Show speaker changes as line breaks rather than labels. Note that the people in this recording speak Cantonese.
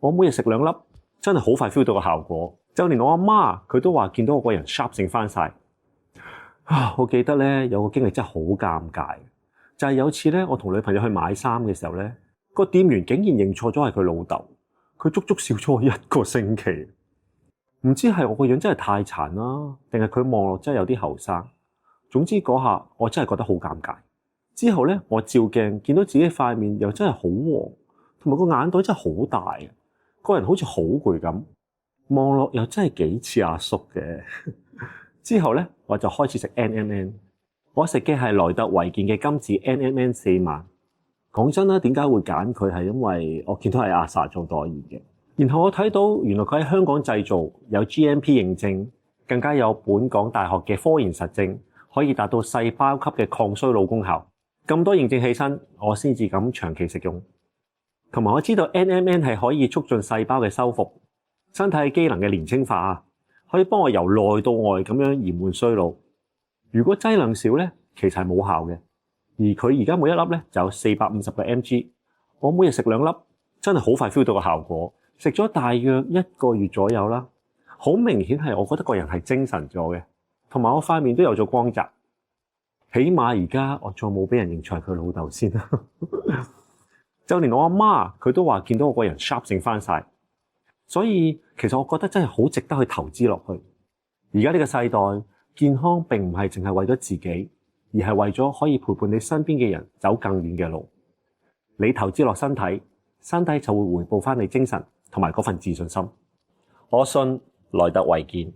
我每日食2粒，真係好快 feel 到個效果。就連我阿媽佢都話見到我個人 sharp 醒翻晒。我記得咧有個經歷真係好尷尬，就係有次咧我同女朋友去買衫嘅時候咧，個店員竟然認錯咗係佢老豆，佢足足笑咗我1個星期。唔知係我個樣真係太殘啦，定係佢望落真係有啲後生。總之嗰下我真係覺得好尷尬。之後咧我照鏡見到自己塊面又真係好黃，同埋個眼袋真係好大，個人好似好攰咁，望落又真係幾似阿叔嘅。之後咧我就開始食 NMN， 我食嘅係萊特維健嘅金字 NMN 4萬。講真啦，點解會揀佢係因為我見到係阿 Sa 做代言嘅。然後我睇到原來佢喺香港製造，有 GMP 認證，更加有本港大學嘅科研實證，可以達到細胞級嘅抗衰老功效。咁多認證起身，我先至敢長期食用。同埋我知道 NMN 係可以促進細胞嘅修復，身體機能嘅年輕化，可以幫我由內到外咁樣延緩衰老。如果劑量少咧，其實係冇效嘅。而佢而家每一粒咧就有450個 mg， 我每日食2粒，真係好快 feel 到個效果。食咗大約1個月左右啦，好明顯係我覺得個人係精神咗嘅，同埋我塊面都有咗光澤。起碼而家我仲冇俾人認錯佢老豆先啦。就連我阿媽佢都話見到我個人 sharp 醒翻晒。所以其實我覺得真係好值得去投資落去。而家呢個世代，健康並唔係淨係為咗自己，而係為咗可以陪伴你身邊嘅人走更遠嘅路。你投資落身體，身體就會回報翻你精神同埋嗰份自信心。我信萊特維健。